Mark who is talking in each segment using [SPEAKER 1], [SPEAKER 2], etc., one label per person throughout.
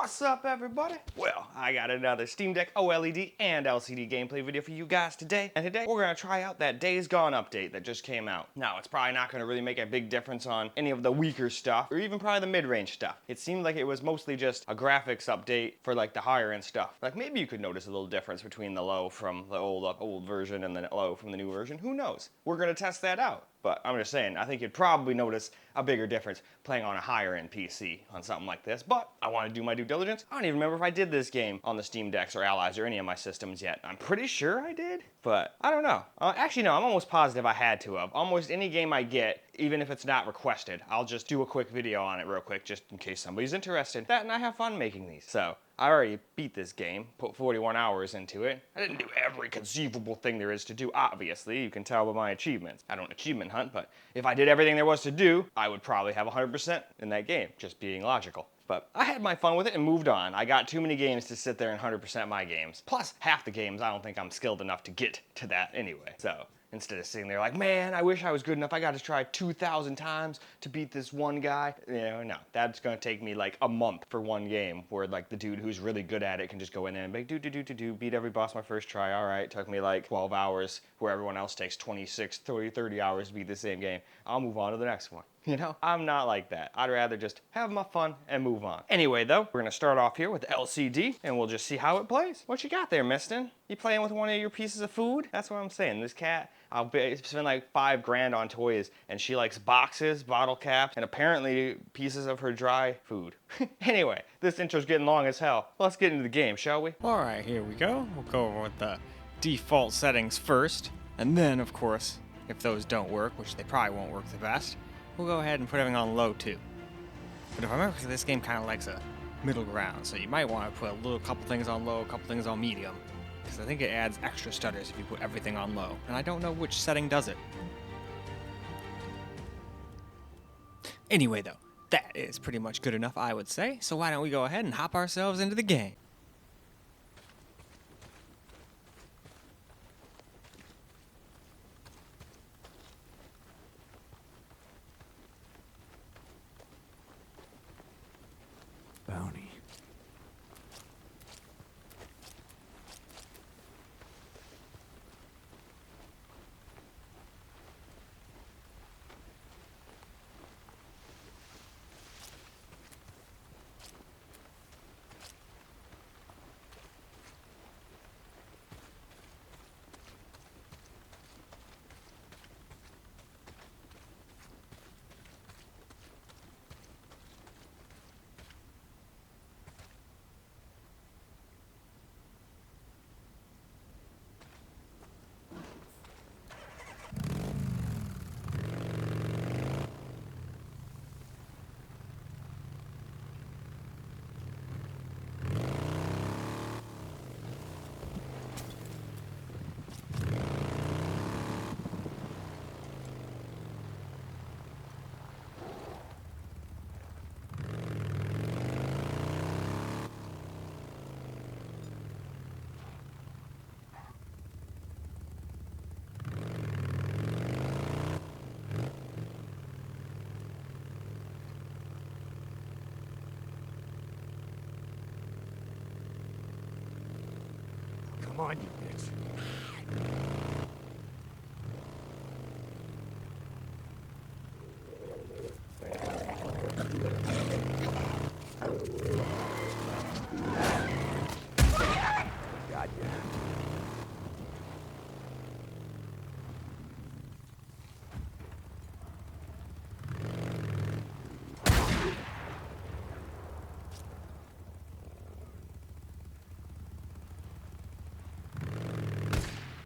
[SPEAKER 1] What's up, everybody? Well, I got another Steam Deck OLED and LCD gameplay video for you guys today. And today, we're gonna try out that Days Gone update that just came out. Now, it's probably not gonna really make a big difference on any of the weaker stuff, or even probably the mid-range stuff. It seemed like it was mostly just a graphics update for like the higher end stuff. Like maybe you could notice a little difference between the low from the old version and the low from the new version. Who knows? We're gonna test that out. But I'm just saying, I think you'd probably notice a bigger difference playing on a higher end PC on something like this. But I want to do my due diligence. I don't even remember if I did this game on the Steam Decks or Allies or any of my systems yet. I'm pretty sure I did, but I don't know. Actually, no, I'm almost positive I had to have. Almost any game I get, even if it's not requested, I'll just do a quick video on it real quick just in case somebody's interested. That and I have fun making these. So I already beat this game, put 41 hours into it. I didn't do every conceivable thing there is to do, obviously. You can tell by my achievements. I don't achievement hunt, but if I did everything there was to do, I would probably have 100% in that game, just being logical. But I had my fun with it and moved on. I got too many games to sit there and 100% my games. Plus, half the games I don't think I'm skilled enough to get to that anyway. So instead of sitting there like, man, I wish I was good enough. I got to try 2,000 times to beat this one guy. You know, no, that's going to take me like a month for one game where like the dude who's really good at it can just go in there and be like, beat every boss my first try. All right, took me like 12 hours where everyone else takes 26, 30 hours to beat the same game. I'll move on to the next one. You know, I'm not like that. I'd rather just have my fun and move on. Anyway, though, we're gonna start off here with LCD and we'll just see how it plays. What you got there, mistin'? You playing with one of your pieces of food? That's what I'm saying. This cat, I'll spend like $5 grand on toys and she likes boxes, bottle caps, and apparently pieces of her dry food. Anyway, this intro's getting long as hell. Let's get into the game, shall we?
[SPEAKER 2] All right, here we go. We'll go over with the default settings first, and then, of course, if those don't work, which they probably won't work the best, we'll go ahead and put everything on low too. But if I remember, this game kind of likes a middle ground, so you might want to put a couple things on low, a couple things on medium, because I think it adds extra stutters if you put everything on low, and I don't know which setting does it. Anyway, though, that is pretty much good enough, I would say, so why don't we go ahead and hop ourselves into the game.
[SPEAKER 3] Bounty. Come on, you bitch. Got ya.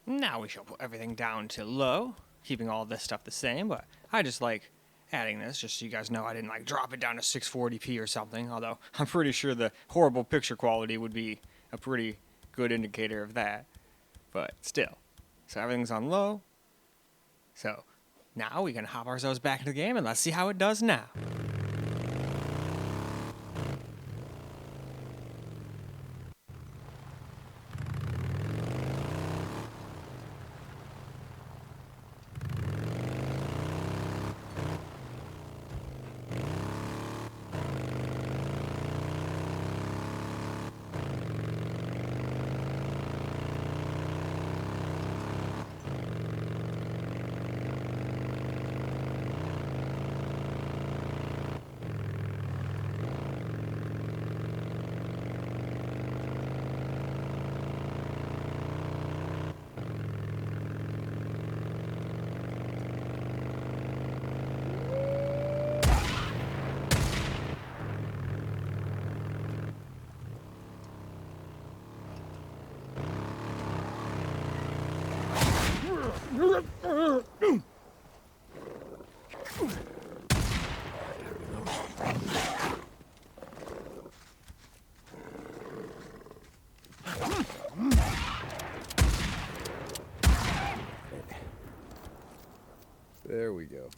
[SPEAKER 2] Now we shall put everything down to low, keeping all this stuff the same, but I just like adding this just so you guys know I didn't like drop it down to 640p or something, although I'm pretty sure the horrible picture quality would be a pretty good indicator of that, but still. So everything's on low, so now we can hop ourselves back into the game and let's see how it does now.
[SPEAKER 3] There we go.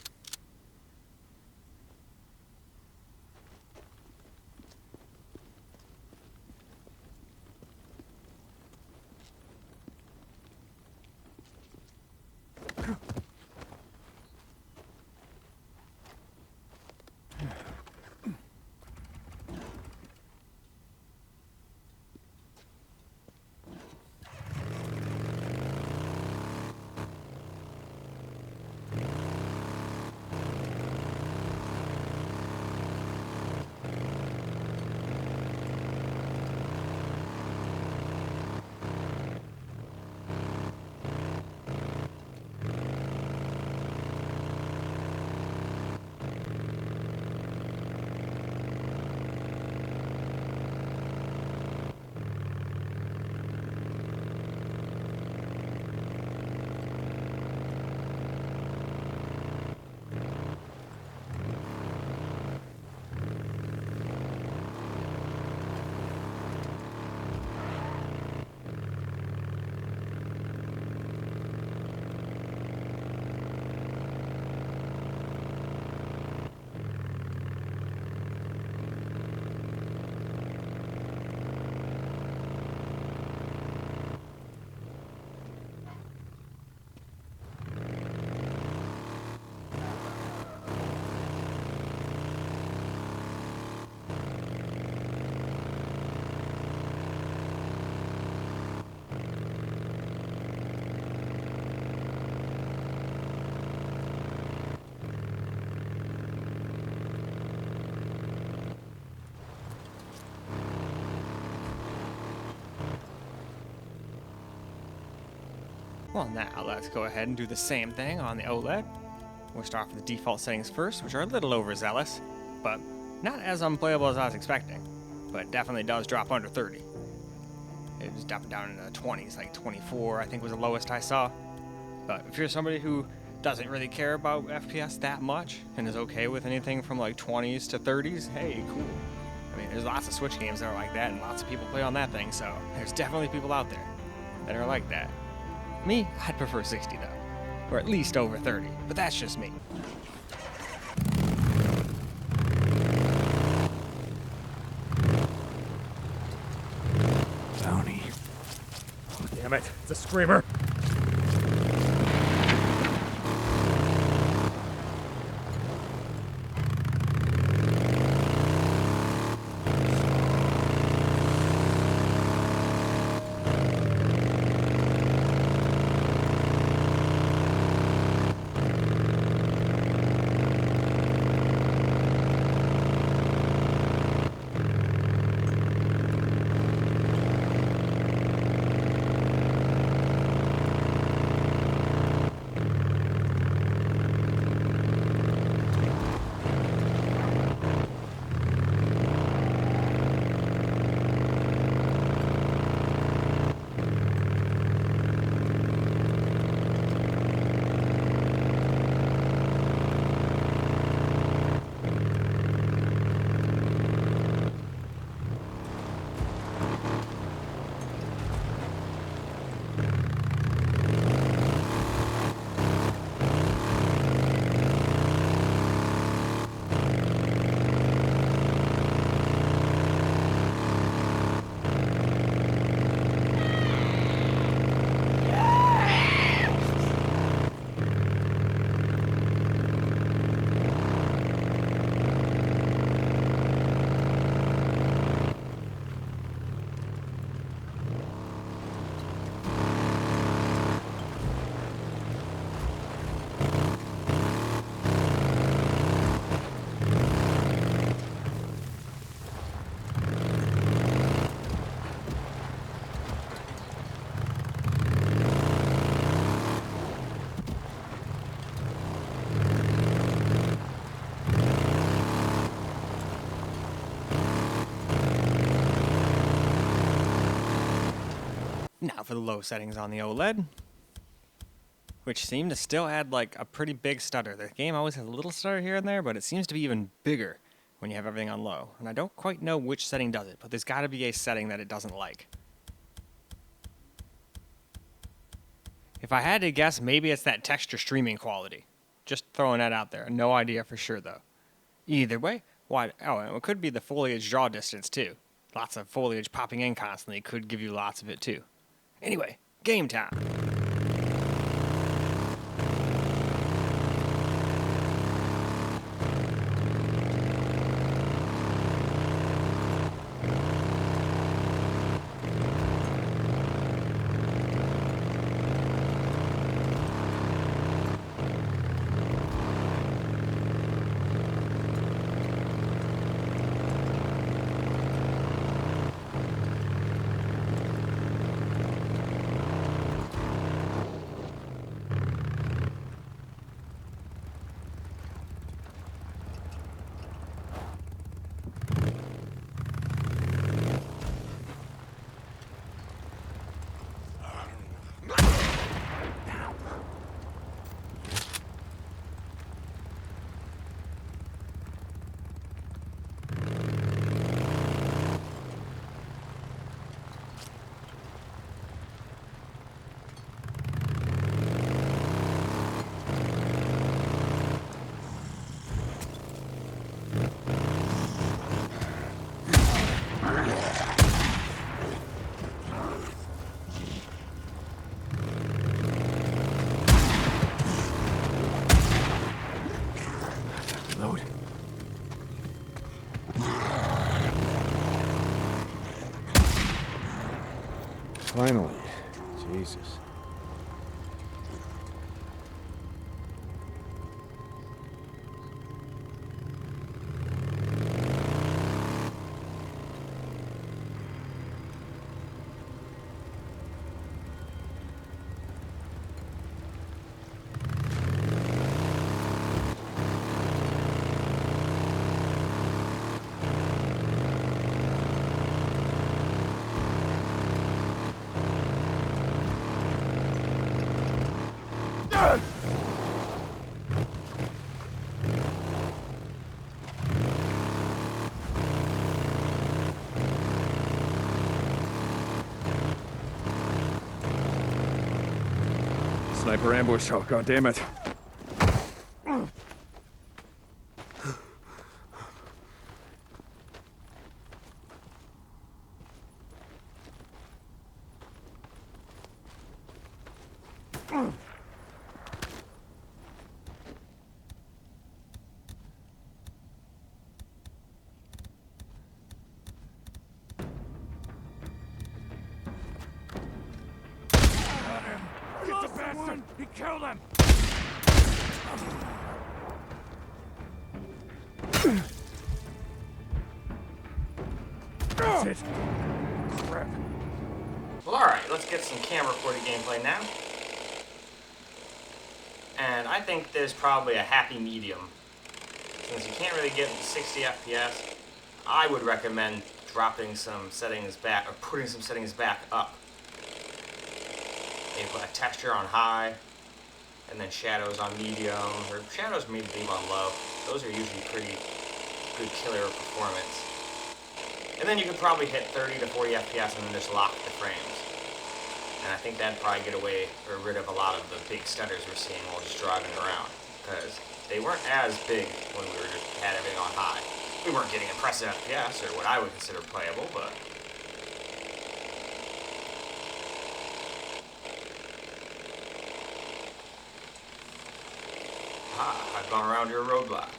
[SPEAKER 2] Well, now let's go ahead and do the same thing on the OLED. We'll start with the default settings first, which are a little overzealous, but not as unplayable as I was expecting. But it definitely does drop under 30. It was dropping down in the 20s, like 24 I think was the lowest I saw. But if you're somebody who doesn't really care about FPS that much and is okay with anything from like 20s to 30s, hey, cool. I mean, there's lots of Switch games that are like that, and lots of people play on that thing, so there's definitely people out there that are like that. Me, I'd prefer 60 though, or at least over 30, but that's just me.
[SPEAKER 3] Bounty.
[SPEAKER 4] Oh, damn it, it's a screamer.
[SPEAKER 2] Now for the low settings on the OLED. which seemed to still add like a pretty big stutter. The game always has a little stutter here and there, but it seems to be even bigger when you have everything on low. And I don't quite know which setting does it, but there's got to be a setting that it doesn't like. If I had to guess, maybe it's that texture streaming quality. Just throwing that out there. No idea for sure, though. Either way, why? Oh, and it could be the foliage draw distance, too. Lots of foliage popping in constantly could give you lots of it, too. Anyway, game time.
[SPEAKER 3] Load. Finally. Jesus. Sniper ambush. Oh, God damn it. Get the bastard! He killed him! That's it. Crap.
[SPEAKER 1] Well, alright, let's get some camera recorded gameplay now. And I think there's probably a happy medium. Since you can't really get into 60 FPS, I would recommend dropping some settings back, or putting some settings back up. Maybe put a texture on high, and then shadows on medium, or shadows maybe leave on low. Those are usually pretty good killer performance. And then you could probably hit 30 to 40 FPS and then just lock the frames. And I think that'd probably get away or rid of a lot of the big stutters we're seeing while just driving around. Because they weren't as big when we had everything on high. We weren't getting impressive FPS, or what I would consider playable, but... I've gone around your roadblock.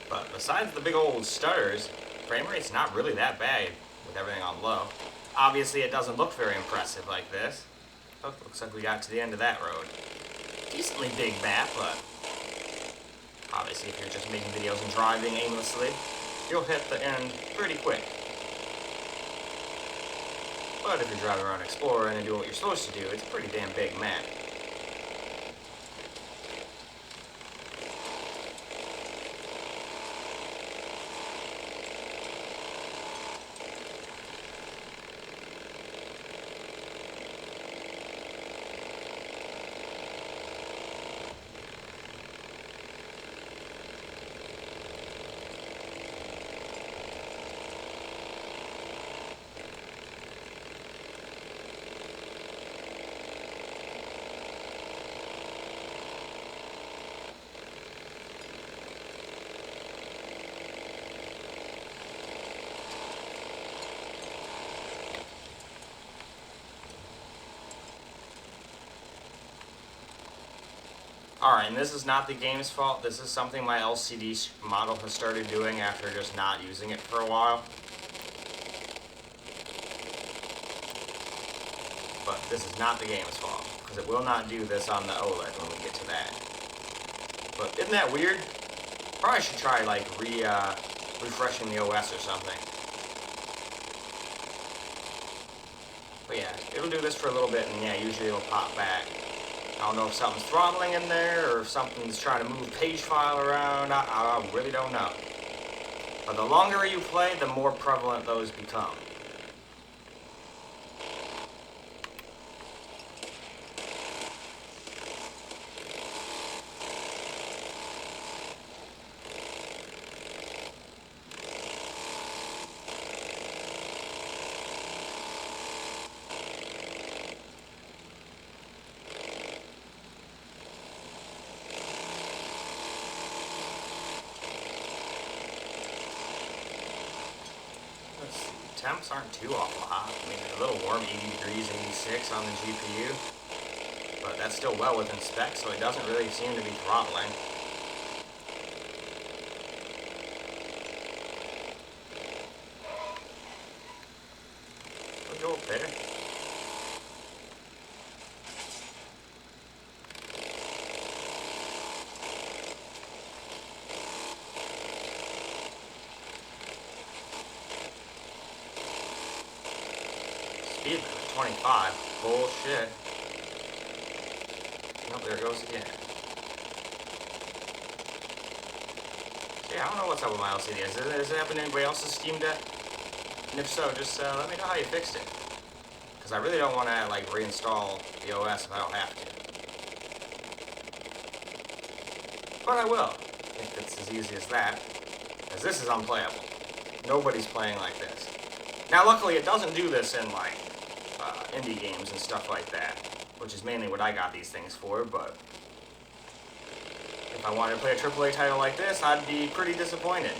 [SPEAKER 1] But besides the big old stutters, frame rate's not really that bad with everything on low. Obviously, it doesn't look very impressive like this. Oh, looks like we got to the end of that road. Decently big map, but obviously if you're just making videos and driving aimlessly, you'll hit the end pretty quick. But if you're driving around exploring and doing what you're supposed to do, it's a pretty damn big map. Alright, and this is not the game's fault. This is something my LCD model has started doing after just not using it for a while. But this is not the game's fault, because it will not do this on the OLED when we get to that. But isn't that weird? Probably should try, like, refreshing the OS or something. But yeah, it'll do this for a little bit, and yeah, usually it'll pop back. I don't know if something's throttling in there, or if something's trying to move page file around. I really don't know. But the longer you play, the more prevalent those become. Temps aren't too awful hot. I mean, they're a little warm, 80 degrees, 86 on the GPU. But that's still well within spec, so it doesn't really seem to be throttling. We'll go up there. Speed limit 25. Bullshit. Nope, there it goes again. So yeah, I don't know what's up with my LCD. Has it happened to anybody else's Steam Deck? And if so, just let me know how you fixed it. Because I really don't want to like reinstall the OS if I don't have to. But I will, if it's as easy as that. Because this is unplayable. Nobody's playing like this. Now luckily it doesn't do this in like indie games and stuff like that, which is mainly what I got these things for, but if I wanted to play a AAA title like this, I'd be pretty disappointed.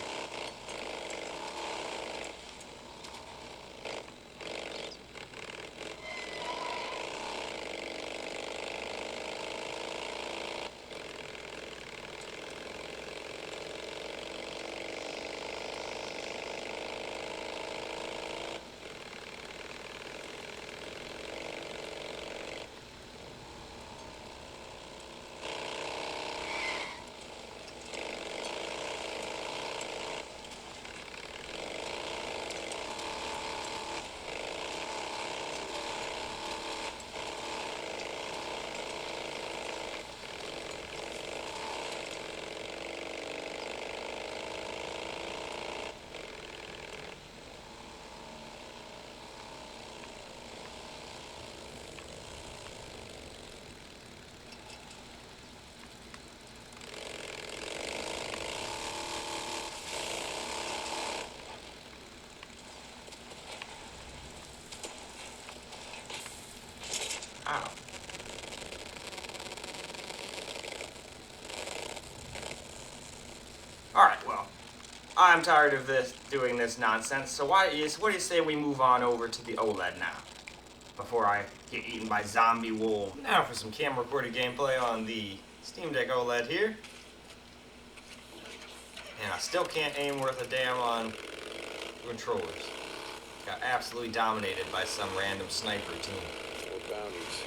[SPEAKER 1] Ow. Alright, well, I'm tired of doing this nonsense, so what do you say we move on over to the OLED now? Before I get eaten by zombie wolves. Now for some camera recorded gameplay on the Steam Deck OLED here. And I still can't aim worth a damn on controllers. Got absolutely dominated by some random sniper team.
[SPEAKER 5] More bounties.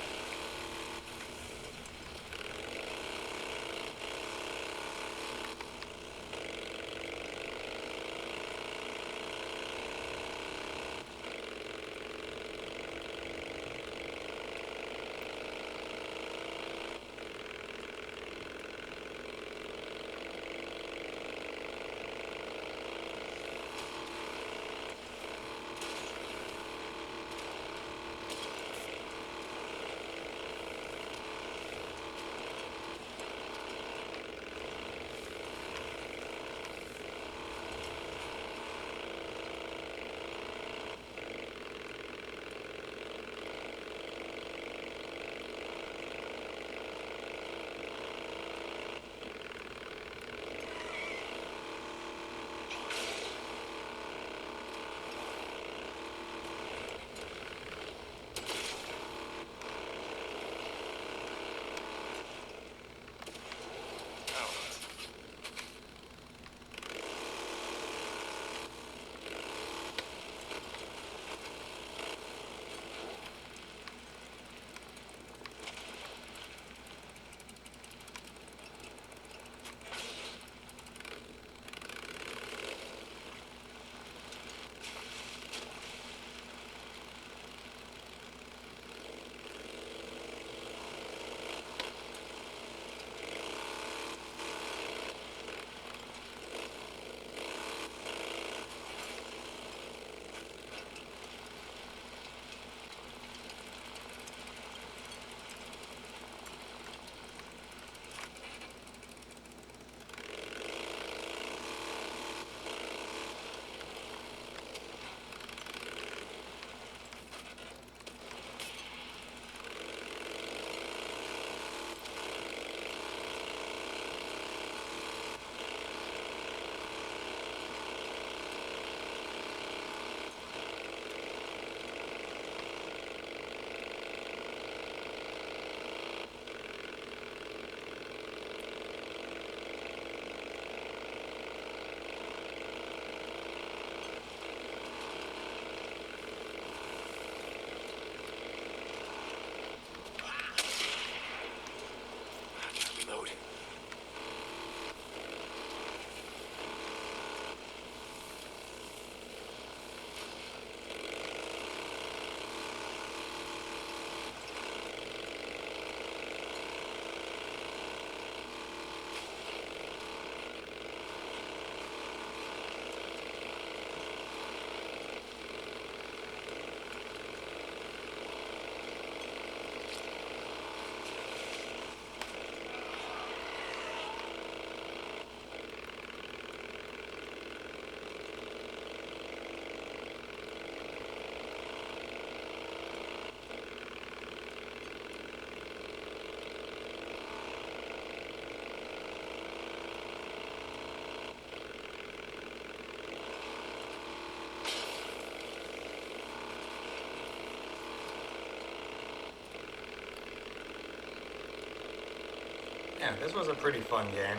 [SPEAKER 1] Yeah, this was a pretty fun game.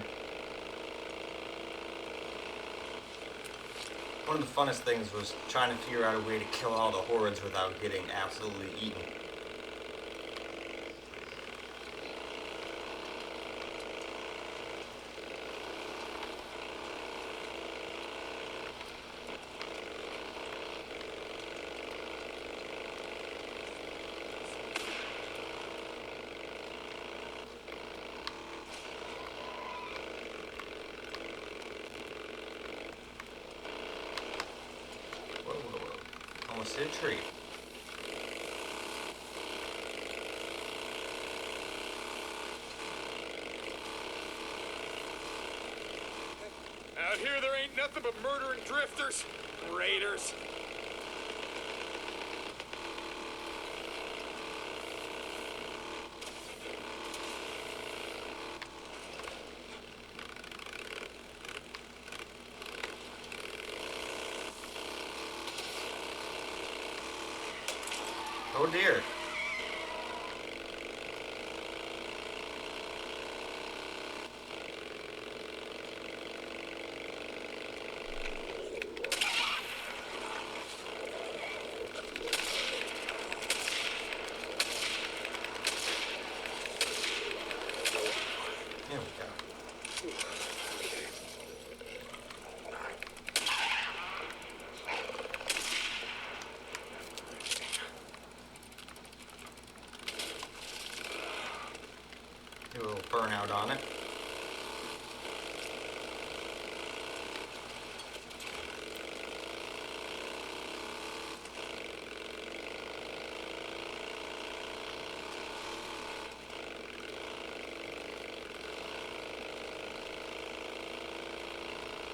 [SPEAKER 1] One of the funnest things was trying to figure out a way to kill all the hordes without getting absolutely eaten. Whoa, whoa, whoa. Almost hit a tree.
[SPEAKER 3] Out here, there ain't nothing but murdering drifters, raiders.
[SPEAKER 1] Oh dear. There we go. Do a little burnout on it.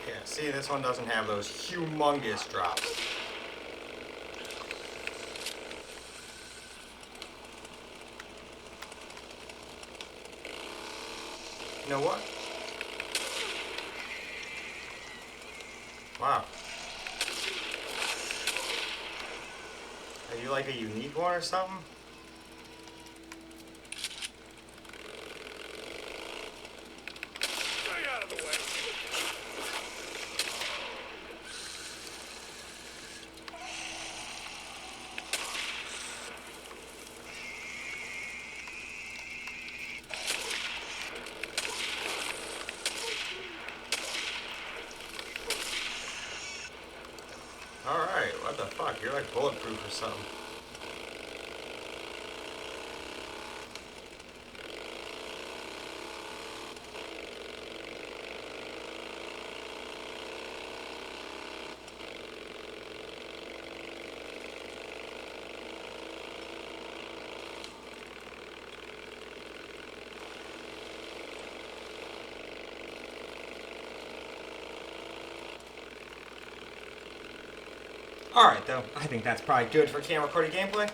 [SPEAKER 1] Yeah, see, this one doesn't have those humongous drops. You know what? Wow. Are you like a unique one or something?
[SPEAKER 3] Stay out of the way.
[SPEAKER 1] Alright, what the fuck? You're like bulletproof or something. Alright though, I think that's probably good for camera recorded gameplay.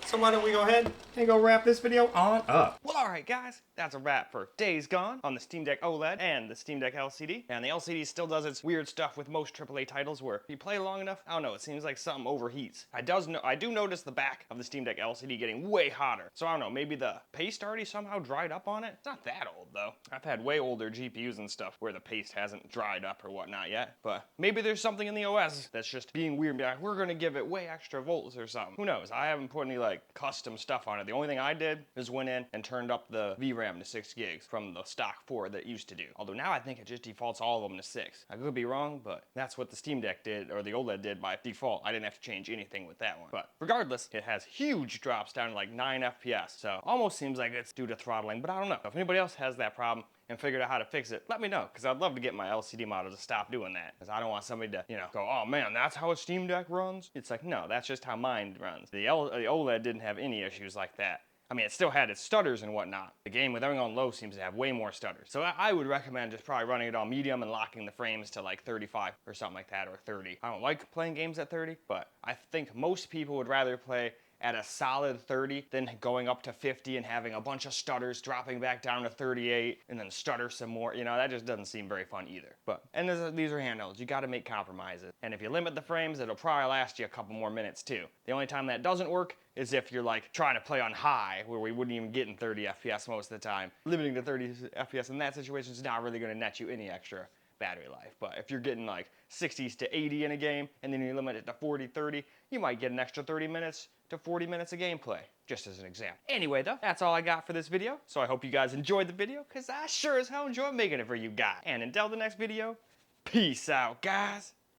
[SPEAKER 1] So why don't we go ahead and go wrap this video on up. Well, alright guys, that's a wrap for Days Gone on the Steam Deck OLED and the Steam Deck LCD. And the LCD still does its weird stuff with most AAA titles where if you play long enough, I don't know, it seems like something overheats. I do notice the back of the Steam Deck LCD getting way hotter. So I don't know, maybe the paste already somehow dried up on it? It's not that old though. I've had way older GPUs and stuff where the paste hasn't dried up or whatnot yet. But maybe there's something in the OS that's just being weird and be like, we're gonna give it way extra volts or something. Who knows? I haven't put any like custom stuff on it. The only thing I did is went in and turned up the VRAM to 6 gigs from the stock 4 that it used to do. Although now I think it just defaults all of them to 6. I could be wrong, but that's what the Steam Deck did, or the OLED did by default. I didn't have to change anything with that one. But regardless, it has huge drops down to like 9 FPS. So almost seems like it's due to throttling, but I don't know. If anybody else has that problem and figured out how to fix it, let me know, because I'd love to get my LCD model to stop doing that. Because I don't want somebody to, go, oh man, that's how a Steam Deck runs? It's like, no, that's just how mine runs. The OLED didn't have any issues like that. I mean, it still had its stutters and whatnot. The game with everything on low seems to have way more stutters. So I would recommend just probably running it on medium and locking the frames to like 35 or something like that, or 30. I don't like playing games at 30, but I think most people would rather play at a solid 30 than going up to 50 and having a bunch of stutters, dropping back down to 38 and then stutter some more. That just doesn't seem very fun either. And these are handhelds. You got to make compromises. And if you limit the frames, it'll probably last you a couple more minutes too. The only time that doesn't work is if you're like trying to play on high, where we wouldn't even get in 30 FPS most of the time. Limiting to 30 FPS in that situation is not really going to net you any extra battery life. But if you're getting like 60s to 80 in a game and then you limit it to 40, 30, you might get an extra 30 minutes to 40 minutes of gameplay, just as an example. Anyway though, that's all I got for this video. So I hope you guys enjoyed the video, because I sure as hell enjoy making it for you guys. And until the next video, peace out guys.